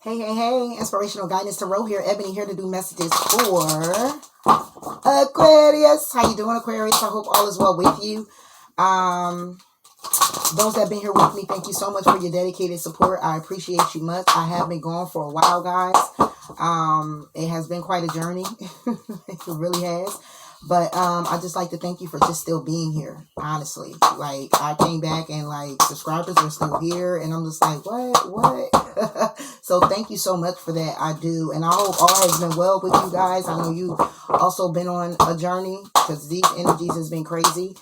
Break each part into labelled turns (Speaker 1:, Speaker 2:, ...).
Speaker 1: Hey, hey, hey, inspirational guidance tarot here. Ebony here to do messages for Aquarius. How you doing, Aquarius? I hope all is well with you. Those that have been here with me, thank you so much for your dedicated support. I appreciate you much. I have been gone for a while, guys. It has been quite a journey. It really has. But I just like to thank you for just still being here, honestly. Like, I came back and, like, subscribers are still here. And I'm just like, what? So thank you so much for that. I do. And I hope all has been well with you guys. I know you've also been on a journey because these energies has been crazy.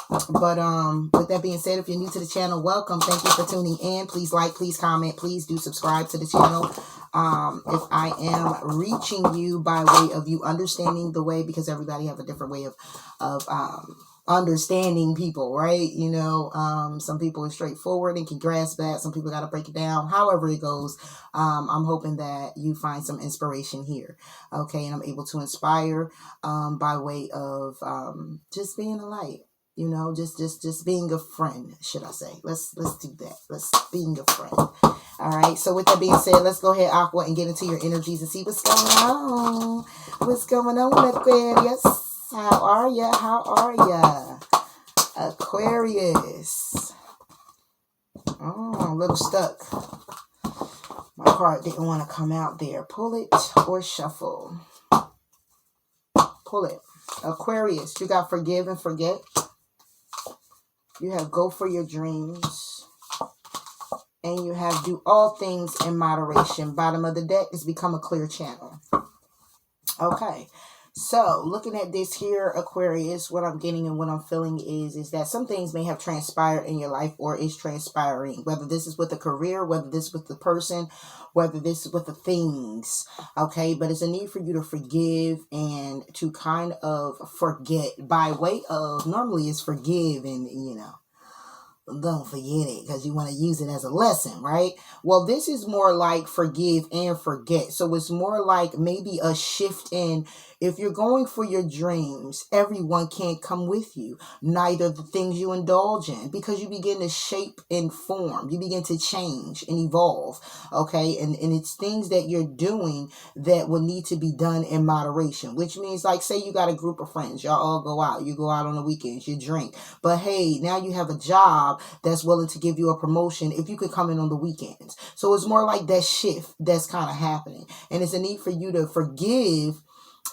Speaker 1: With that being said, if you're new to the channel, welcome. Thank you for tuning in. Please like, please comment, please do subscribe to the channel. If I am reaching you by way of you understanding the way, because everybody have a different way of understanding people, right? You know, some people are straightforward and can grasp that. Some people got to break it down. However it goes, I'm hoping that you find some inspiration here. Okay. And I'm able to inspire, by way of, just being a light. You know, just being a friend, should I say. Let's do that. Let's being a friend. All right. So with that being said, let's go ahead, Aqua, and get into your energies and see what's going on. What's going on, Aquarius? How are ya? How are ya? Aquarius. Oh, a little stuck. My card didn't want to come out there. Pull it or shuffle. Pull it. Aquarius, you got forgive and forget. You have go for your dreams. And you have do all things in moderation. Bottom of the deck is become a clear channel. Okay. So looking at this here, Aquarius, what I'm getting and what I'm feeling is that some things may have transpired in your life or is transpiring. Whether this is with a career, whether this is with the person, whether this is with the things. Okay. But it's a need for you to forgive and to kind of forget by way of, normally it's forgive and, you know, don't forget it because you want to use it as a lesson, right? Well, this is more like forgive and forget. So it's more like maybe a shift in, if you're going for your dreams, everyone can't come with you. Neither the things you indulge in, because you begin to shape and form. You begin to change and evolve. Okay. And it's things that you're doing that will need to be done in moderation, which means, like, say you got a group of friends, y'all all go out, you go out on the weekends, you drink, but hey, now you have a job that's willing to give you a promotion if you could come in on the weekends. So it's more like that shift that's kind of happening. And it's a need for you to forgive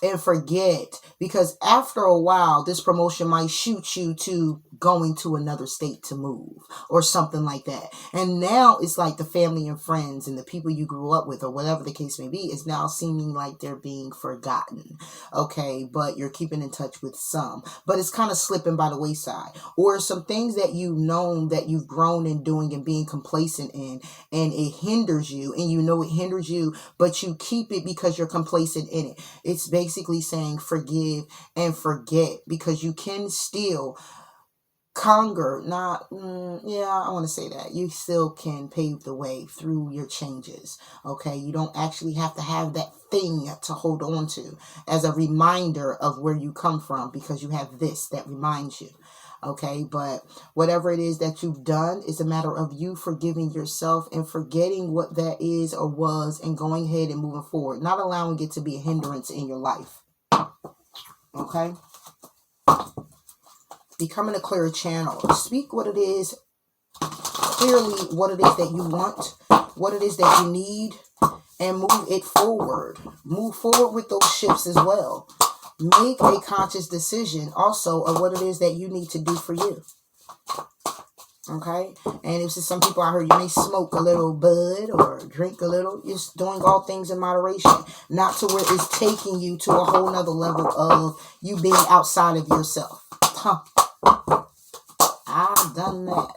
Speaker 1: and forget, because after a while, this promotion might shoot you to going to another state to move or something like that. And now it's like the family and friends and the people you grew up with or whatever the case may be is now seeming like they're being forgotten. Okay, but you're keeping in touch with some, but it's kind of slipping by the wayside. Or some things that you've known that you've grown in doing and being complacent in, and it hinders you, and you know it hinders you, but you keep it because you're complacent in it. It's basically saying forgive and forget, because you can still conquer, not, I want to say that. You still can pave the way through your changes, okay? You don't actually have to have that thing to hold on to as a reminder of where you come from, because you have this that reminds you. Okay, but whatever it is that you've done, it's a matter of you forgiving yourself and forgetting what that is or was and going ahead and moving forward, not allowing it to be a hindrance in your life. Okay? Becoming a clearer channel. Speak what it is, clearly what it is that you want, what it is that you need, and move it forward. Move forward with those shifts as well. Make a conscious decision also of what it is that you need to do for you. Okay? And if some people out here, you may smoke a little bud or drink a little. You're doing all things in moderation. Not to where it's taking you to a whole nother level of you being outside of yourself. Huh. I've done that.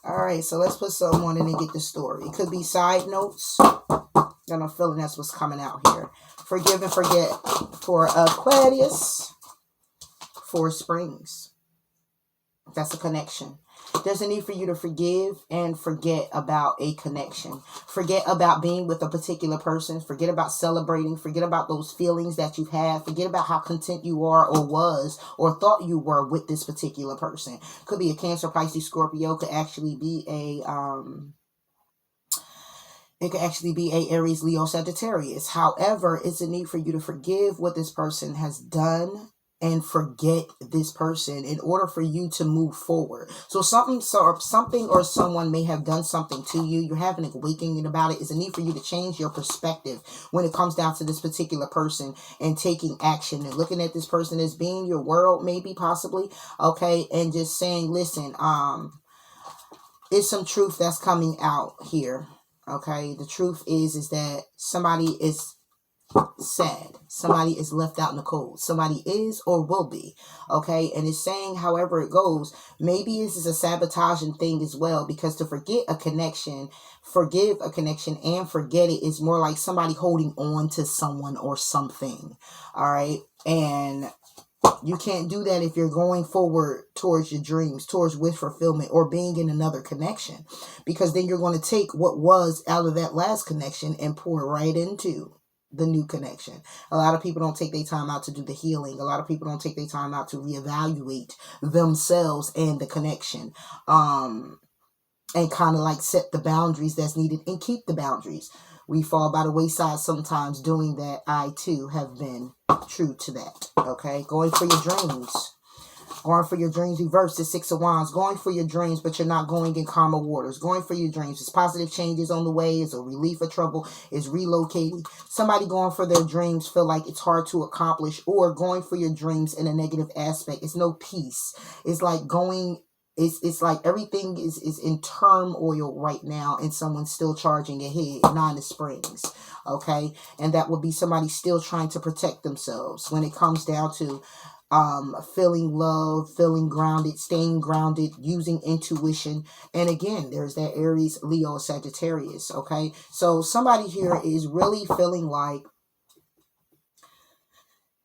Speaker 1: All right, so let's put something on it and get the story. It could be side notes. And I'm feeling that's what's coming out here. Forgive and forget for Aquarius. 4 springs. That's a connection. There's a need for you to forgive and forget about a connection. Forget about being with a particular person. Forget about celebrating. Forget about those feelings that you've had. Forget about how content you are or was or thought you were with this particular person. Could be a Cancer, Pisces, Scorpio. Could actually be it could actually be a Aries, Leo, Sagittarius. However, it's a need for you to forgive what this person has done and forget this person in order for you to move forward. So something or someone may have done something to you. You're having an awakening about it. It's a need for you to change your perspective when it comes down to this particular person and taking action and looking at this person as being your world, maybe, possibly. Okay. And just saying, listen, it's some truth that's coming out here. Okay. The truth is that somebody is sad. Somebody is left out in the cold. Somebody is or will be. Okay. And it's saying, however it goes, maybe this is a sabotaging thing as well, because to forget a connection, forgive a connection and forget it is more like somebody holding on to someone or something. All right. And you can't do that if you're going forward towards your dreams, towards wish fulfillment, or being in another connection, because then you're going to take what was out of that last connection and pour it right into the new connection. A lot of people don't take their time out to do the healing. A lot of people don't take their time out to reevaluate themselves and the connection, and kind of like set the boundaries that's needed and keep the boundaries. We fall by the wayside sometimes doing that. I too have been true to that. Okay, going for your dreams. Going for your dreams, reverse the Six of Wands. Going for your dreams, but you're not going in calmer waters. Going for your dreams. It's positive changes on the way. It's a relief of trouble. It's relocating. Somebody going for their dreams feel like it's hard to accomplish, or going for your dreams in a negative aspect. It's no peace. It's like going... It's like everything is in turmoil right now, and someone's still charging ahead. Nine of Springs. Okay. And that would be somebody still trying to protect themselves when it comes down to feeling love, feeling grounded, staying grounded, using intuition. And again, there's that Aries, Leo, Sagittarius. Okay. So somebody here is really feeling like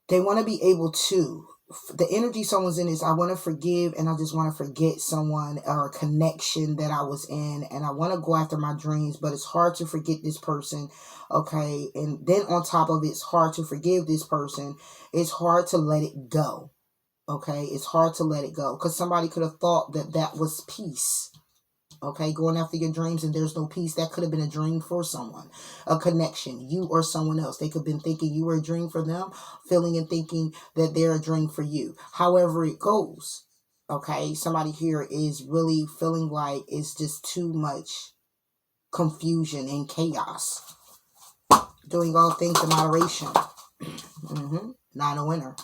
Speaker 1: they want to be able to, the energy someone's in is, I want to forgive and I just want to forget someone or a connection that I was in, and I want to go after my dreams, but it's hard to forget this person. Okay. And then on top of it, it's hard to forgive this person. It's hard to let it go. Okay. It's hard to let it go because somebody could have thought that that was peace. Okay, going after your dreams and there's no peace. That could have been a dream for someone, a connection, you or someone else. They could have been thinking you were a dream for them, feeling and thinking that they're a dream for you. However it goes, okay, somebody here is really feeling like it's just too much confusion and chaos. Doing all things in moderation. Nine of Winter.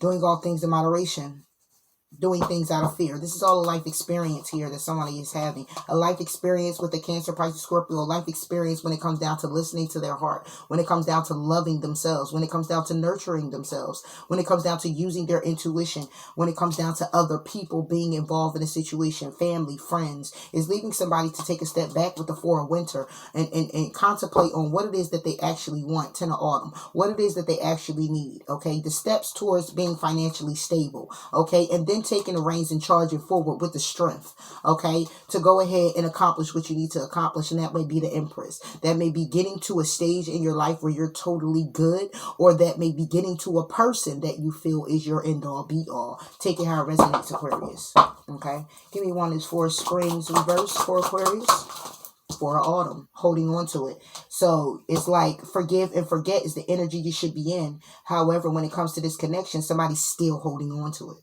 Speaker 1: Doing all things in moderation. Doing things out of fear. This is all a life experience here that somebody is having. A life experience with the Cancer, Pisces, Scorpio. A life experience when it comes down to listening to their heart. When it comes down to loving themselves. When it comes down to nurturing themselves. When it comes down to using their intuition. When it comes down to other people being involved in a situation. Family, friends. Is leaving somebody to take a step back with the Four of Winter. And contemplate on what it is that they actually want. Ten of Autumn. What it is that they actually need. Okay. The steps towards being financially stable. Okay. And then taking the reins and charging forward with the strength, okay, to go ahead and accomplish what you need to accomplish. And that may be the Empress. That may be getting to a stage in your life where you're totally good, or that may be getting to a person that you feel is your end all be all. Take it how it resonates, Aquarius. Okay, give me one is Four Springs reverse for Aquarius. For autumn, holding on to it. So it's like forgive and forget is the energy you should be in. However, when it comes to this connection, somebody's still holding on to it.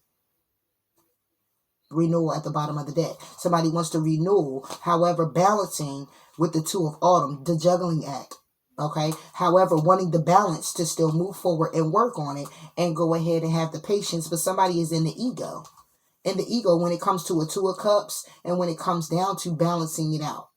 Speaker 1: Renewal at the bottom of the deck. Somebody wants to renew, however, balancing with the Two of Autumn, the juggling act. Okay. However, wanting the balance to still move forward and work on it and go ahead and have the patience, but somebody is in the ego. In the ego when it comes to a Two of Cups and when it comes down to balancing it out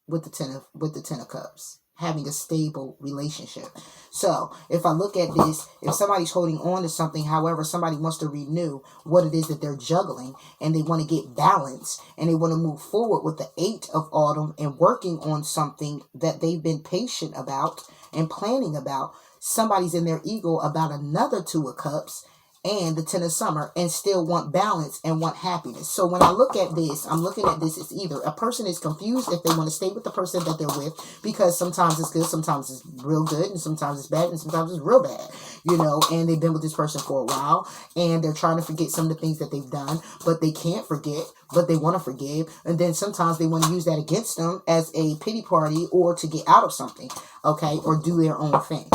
Speaker 1: with the Ten of Cups. Having a stable relationship. So if I look at this, if somebody's holding on to something, however, somebody wants to renew what it is that they're juggling and they want to get balance and they want to move forward with the Eight of Autumn and working on something that they've been patient about and planning about, somebody's in their ego about another Two of Cups and the 10 of summer and still want balance and want happiness. So when I look at this, I'm looking at this as either a person is confused if they want to stay with the person that they're with, because sometimes it's good, sometimes it's real good, and sometimes it's bad, and sometimes it's real bad, you know, and they've been with this person for a while and they're trying to forget some of the things that they've done, but they can't forget, but they want to forgive. And then sometimes they want to use that against them as a pity party or to get out of something, okay, or do their own thing.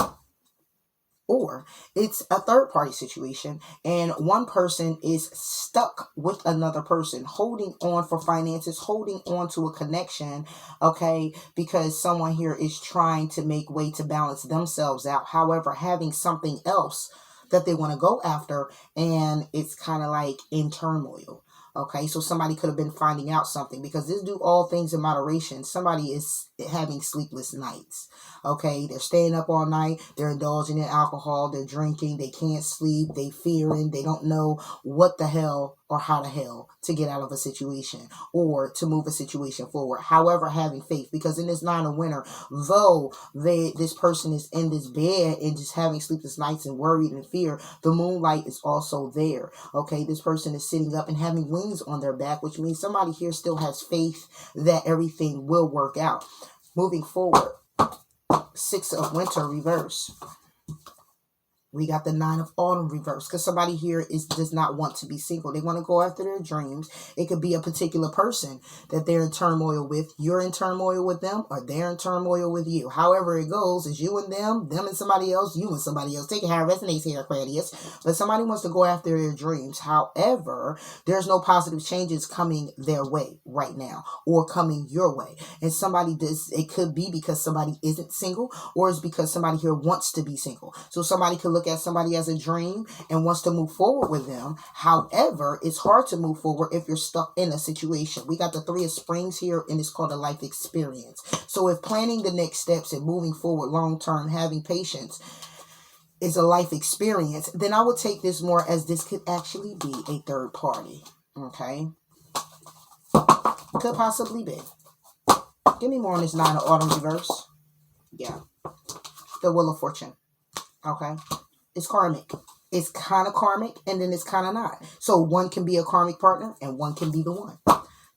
Speaker 1: Or it's a third party situation and one person is stuck with another person, holding on for finances, holding on to a connection, okay, because someone here is trying to make way to balance themselves out. However, having something else that they want to go after, and it's kind of like in turmoil. Okay, so somebody could have been finding out something, because this do all things in moderation. Somebody is having sleepless nights. Okay, they're staying up all night, they're indulging in alcohol, they're drinking, they can't sleep, they fearing, they don't know what the hell or how the hell to get out of a situation or to move a situation forward. However, having faith, because in this 9 of winter, though this person is in this bed and just having sleepless nights and worried and fear, the moonlight is also there. Okay, this person is sitting up and having wings on their back, which means somebody here still has faith that everything will work out. Moving forward, 6 of winter reverse. We got the 9 of autumn reverse, because somebody here does not want to be single. They want to go after their dreams. It could be a particular person that they're in turmoil with. You're in turmoil with them, or they're in turmoil with you. However it goes, is you and them and somebody else, you and somebody else. Take it how it resonates here, Aquarius. But somebody wants to go after their dreams. However, there's no positive changes coming their way right now, or coming your way. And somebody does, it could be because somebody isn't single, or it's because somebody here wants to be single. So somebody could look at somebody as a dream and wants to move forward with them. However, it's hard to move forward if you're stuck in a situation. We got the 3 of springs here, and it's called a life experience. So if planning the next steps and moving forward long term, having patience, is a life experience, then I would take this more as this could actually be a third party. Okay, could possibly be. Give me more on this 9 of autumn reverse. Yeah, the Wheel of Fortune. Okay, it's karmic. It's kind of karmic, and then it's kind of not. So one can be a karmic partner, and one can be the one.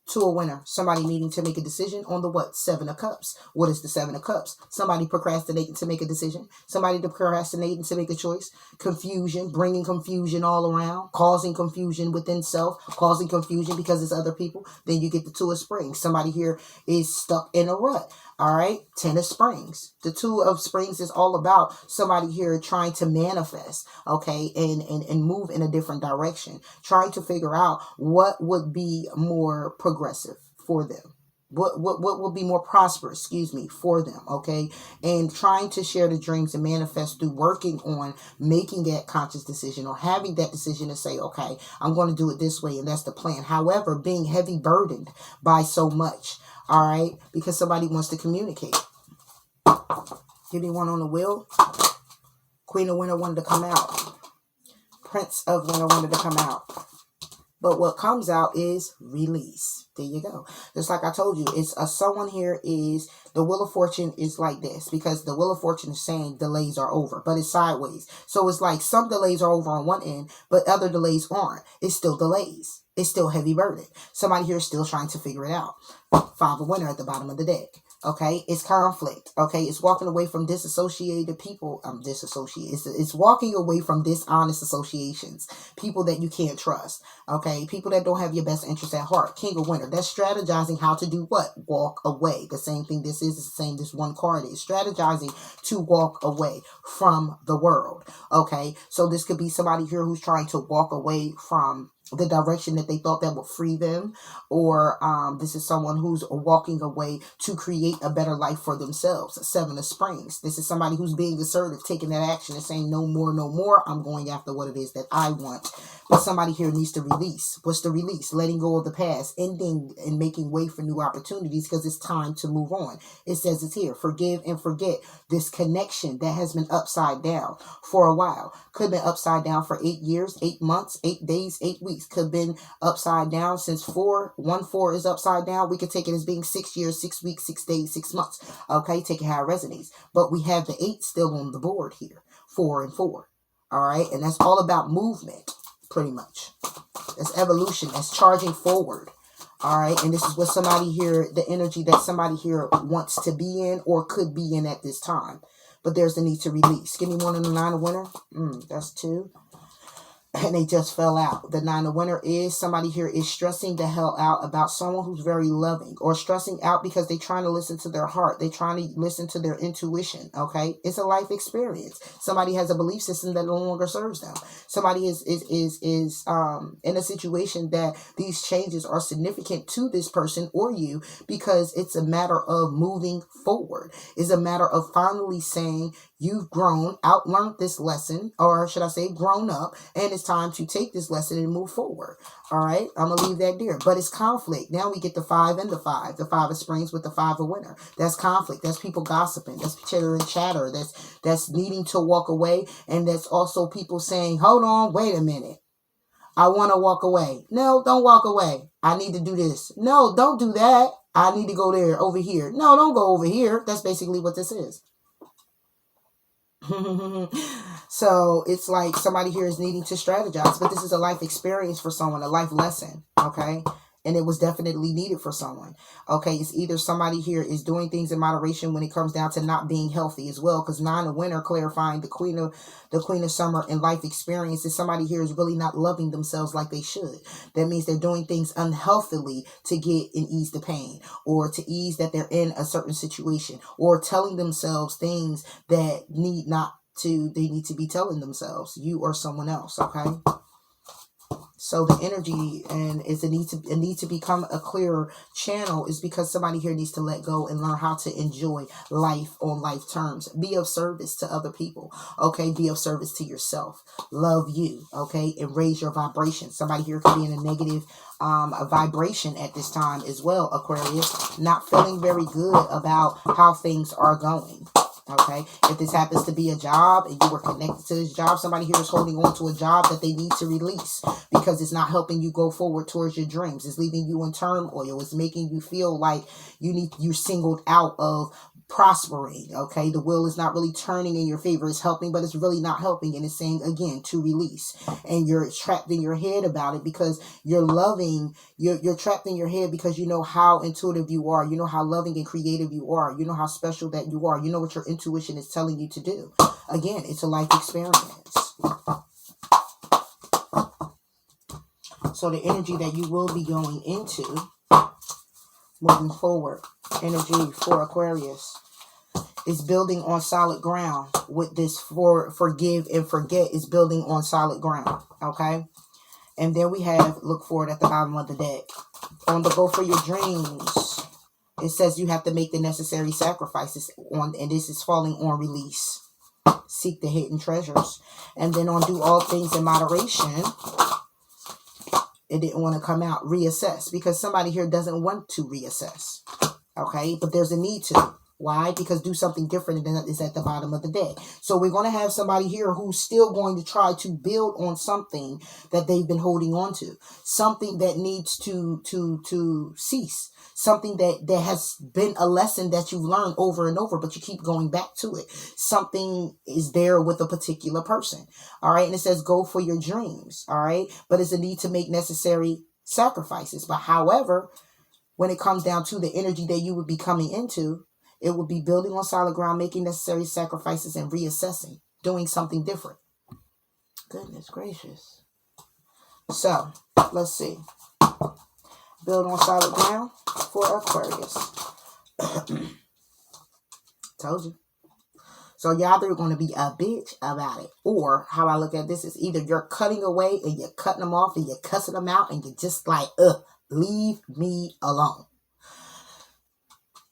Speaker 1: 2 of winter. Somebody needing to make a decision on the what? 7 of cups. What is the 7 of cups? Somebody procrastinating to make a decision. Somebody procrastinating to make a choice. Confusion, bringing confusion all around, causing confusion within self, causing confusion because it's other people. Then you get the 2 of springs. Somebody here is stuck in a rut. All right, 10 of springs. The 2 of springs is all about somebody here trying to manifest, okay, and move in a different direction, trying to figure out what would be more progressive for them. What will be more prosperous, for them, okay? And trying to share the dreams and manifest through working on making that conscious decision, or having that decision to say, okay, I'm going to do it this way, and that's the plan. However, being heavy burdened by so much, all right, because somebody wants to communicate. Give me one on the wheel. Queen of Winter wanted to come out. Prince of Winter wanted to come out. But what comes out is release. There you go. Just like I told you, it's someone here is, the Wheel of Fortune is like this, because the Wheel of Fortune is saying delays are over, but it's sideways. So it's like some delays are over on one end, but other delays aren't. It's still delays. It's still heavy burden. Somebody here is still trying to figure it out. 5 of winter at the bottom of the deck. Okay, it's conflict. Okay, it's walking away from disassociated people. It's walking away from dishonest associations, people that you can't trust. Okay, people that don't have your best interest at heart. King of winter. That's strategizing how to do what? Walk away. The same thing this is the same. This one card is strategizing to walk away from the world. Okay, so this could be somebody here who's trying to walk away from the direction that they thought that would free them, or this is someone who's walking away to create a better life for themselves. 7 of springs. This is somebody who's being assertive, taking that action and saying no more, no more. I'm going after what it is that I want. But somebody here needs to release. What's the release? Letting go of the past, ending and making way for new opportunities, because it's time to move on. It says it's here. Forgive and forget. This connection that has been upside down for a while. Could have been upside down for 8 years, 8 months, 8 days, 8 weeks. Could have been upside down since 4 is upside down. We could take it as being 6 years, 6 weeks, 6 days, 6 months. Okay, take it how it resonates. But we have the 8 still on the board here. 4 and 4. All right. And that's all about movement, pretty much. That's evolution. That's charging forward. All right. And this is what somebody here, the energy that somebody here wants to be in or could be in at this time. But there's the need to release. Give me one in the Nine of Winter. That's 2. And they just fell out. The Nine of Winter is somebody here is stressing the hell out about someone who's very loving, or stressing out because they're trying to listen to their heart. They're trying to listen to their intuition. Okay. It's a life experience. Somebody has a belief system that no longer serves them. Somebody is in a situation that these changes are significant to this person or you, because it's a matter of moving forward. It's a matter of finally saying, you've grown, outlearned this lesson, or should I say grown up, and it's time to take this lesson and move forward. All right, I'm going to leave that there. But it's conflict. Now we get the 5 and the 5. The 5 of Springs with the 5 of Winter. That's conflict. That's people gossiping. That's chitter and chatter. That's needing to walk away. And that's also people saying, hold on, wait a minute. I want to walk away. No, don't walk away. I need to do this. No, don't do that. I need to go there, over here. No, don't go over here. That's basically what this is. So it's like somebody here is needing to strategize, but this is a life experience for someone, a life lesson. Okay. And it was definitely needed for someone. Okay. It's either somebody here is doing things in moderation when it comes down to not being healthy as well. Because 9 of Winter, clarifying the Queen of Summer and life experience, is somebody here is really not loving themselves like they should. That means they're doing things unhealthily to get and ease the pain, or to ease that they're in a certain situation, or telling themselves things that they need to be telling themselves, you or someone else. Okay. So the energy and is a need to become a clearer channel is because somebody here needs to let go and learn how to enjoy life on life terms. Be of service to other people. Okay. Be of service to yourself. Love you. Okay. And raise your vibration. Somebody here could be in a negative a vibration at this time as well, Aquarius. Not feeling very good about how things are going. Okay, if this happens to be a job and you were connected to this job, somebody here is holding on to a job that they need to release because it's not helping you go forward towards your dreams. It's leaving you in turmoil. It's making you feel like you're singled out of prospering. Okay, the wheel is not really turning in your favor. It's helping, but it's really not helping. And it's saying again to release. And you're trapped in your head about it because you're trapped in your head because you know how intuitive you are. You know how loving and creative you are. You know how special that you are. You know what your intuition is telling you to do. Again, it's a life experience. So the energy that you will be going into moving forward, energy for Aquarius, is building on solid ground. With this forgive and forget is building on solid ground. Okay. And then we have look forward at the bottom of the deck. On the go for your dreams, it says you have to make the necessary sacrifices and this is falling on release. Seek the hidden treasures. And then on do all things in moderation. It didn't want to come out. Reassess. Because somebody here doesn't want to reassess. Okay. But there's a need to. Why? Because do something different than is at the bottom of the deck. So we're going to have somebody here who's still going to try to build on something that they've been holding on to. Something that needs to cease. Something that has been a lesson that you've learned over and over, but you keep going back to it. Something is there with a particular person. All right. And it says go for your dreams. All right. But it's a need to make necessary sacrifices. But however, when it comes down to the energy that you would be coming into, it would be building on solid ground, making necessary sacrifices and reassessing, doing something different. Goodness gracious. So let's see. Build on solid ground for Aquarius. Told you. So y'all either going to be a bitch about it, or how I look at this is either you're cutting away and you're cutting them off and you're cussing them out and you're just like, leave me alone.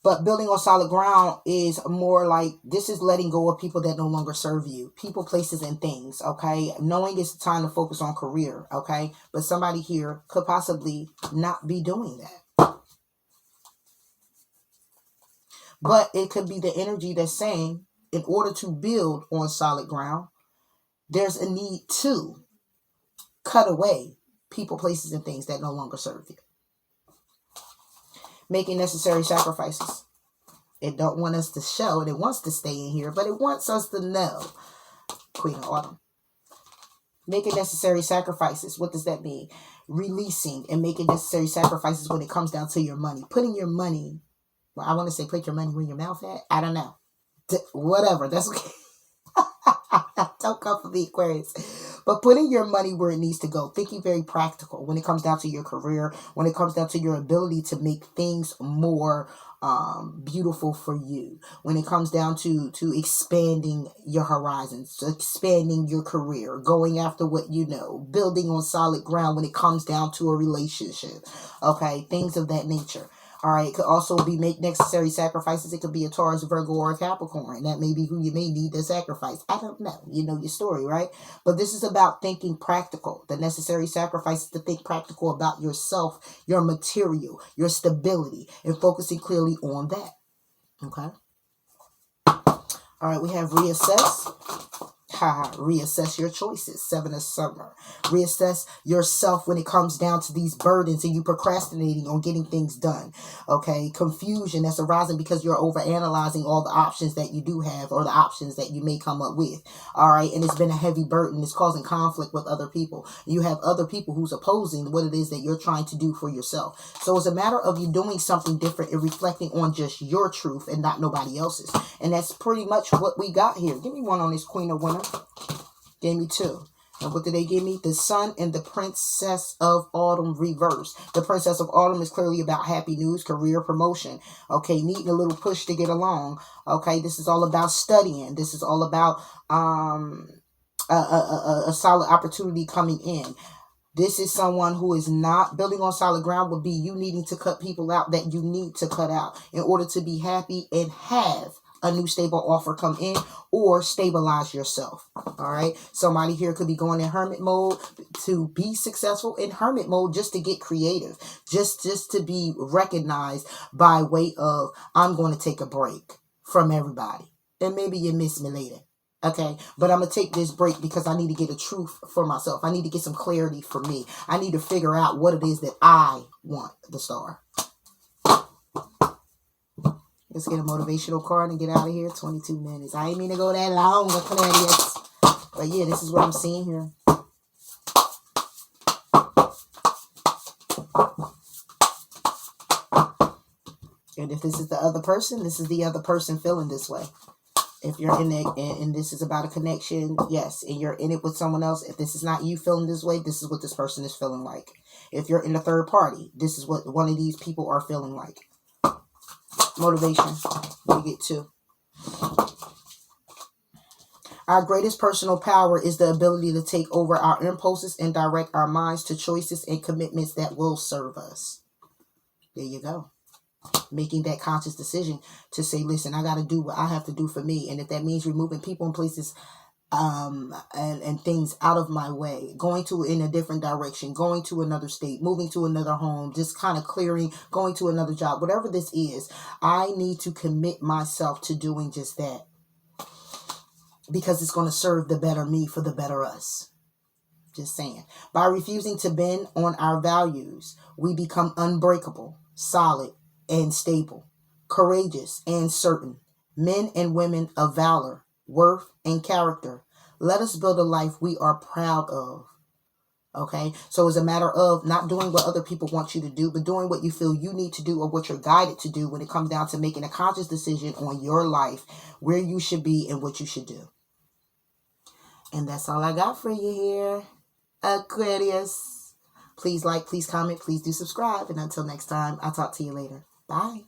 Speaker 1: But building on solid ground is more like this is letting go of people that no longer serve you. People, places, and things, okay? Knowing it's time to focus on career, okay? But somebody here could possibly not be doing that. But it could be the energy that's saying, in order to build on solid ground, there's a need to cut away people, places, and things that no longer serve you. Making necessary sacrifices. It don't want us to show, and it wants to stay in here, but it wants us to know. Queen of Autumn. Making necessary sacrifices. What does that mean? Releasing and making necessary sacrifices when it comes down to your money. Putting your money, well, I want to say put your money where your mouth at. I don't know. Whatever. That's okay. Don't come for the Aquarius. But putting your money where it needs to go. Thinking very practical when it comes down to your career, when it comes down to your ability to make things more beautiful for you, when it comes down to expanding your horizons, expanding your career, going after what you know, building on solid ground when it comes down to a relationship. Okay, things of that nature. All right, it could also be make necessary sacrifices. It could be a Taurus, Virgo, or a Capricorn. That may be who you may need to sacrifice. I don't know. You know your story, right? But this is about thinking practical. The necessary sacrifices to think practical about yourself, your material, your stability, and focusing clearly on that. Okay? All right, we have reassess. Reassess your choices. 7 of Summer. Reassess yourself when it comes down to these burdens and you procrastinating on getting things done. Okay, confusion that's arising because you're overanalyzing all the options that you do have or the options that you may come up with. All right, and it's been a heavy burden. It's causing conflict with other people. You have other people who's opposing what it is that you're trying to do for yourself. So it's a matter of you doing something different and reflecting on just your truth and not nobody else's. And that's pretty much what we got here. Give me one on this Queen of Winter. Gave me 2. And what did they give me? The Sun and the Princess of Autumn reversed. The Princess of Autumn is clearly about happy news, career promotion. Okay, needing a little push to get along. Okay, this is all about studying. This is all about a solid opportunity coming in. This is someone who is not building on solid ground, would be you needing to cut people out that you need to cut out in order to be happy and have a new stable offer come in or stabilize yourself. All right. Somebody here could be going in hermit mode to be successful in hermit mode, just to get creative, just to be recognized by way of, I'm going to take a break from everybody. And maybe you miss me later. Okay, but I'm going to take this break because I need to get a truth for myself. I need to get some clarity for me. I need to figure out what it is that I want, the Star. Let's get a motivational card and get out of here. 22 minutes. I ain't mean to go that long, Aquarius. But yeah, this is what I'm seeing here. And if this is the other person, this is the other person feeling this way. If you're in it and this is about a connection, yes, and you're in it with someone else, if this is not you feeling this way, this is what this person is feeling like. If you're in a third party, this is what one of these people are feeling like. Motivation. We get 2. Our greatest personal power is the ability to take over our impulses and direct our minds to choices and commitments that will serve us. There you go. Making that conscious decision to say, listen, I got to do what I have to do for me. And if that means removing people and places and things out of my way, going in a different direction, going to another state, moving to another home, just kind of clearing, going to another job, whatever this is, I need to commit myself to doing just that. Because it's going to serve the better me for the better us. Just saying. By refusing to bend on our values, we become unbreakable, solid, and stable, courageous and certain, men and women of valor, worth, and character. Let us build a life we are proud of. Okay, so it's a matter of not doing what other people want you to do, but doing what you feel you need to do or what you're guided to do when it comes down to making a conscious decision on your life, where you should be and what you should do. And that's all I got for you here, Aquarius. Please like, please comment, please do subscribe. And until next time, I'll talk to you later. Bye.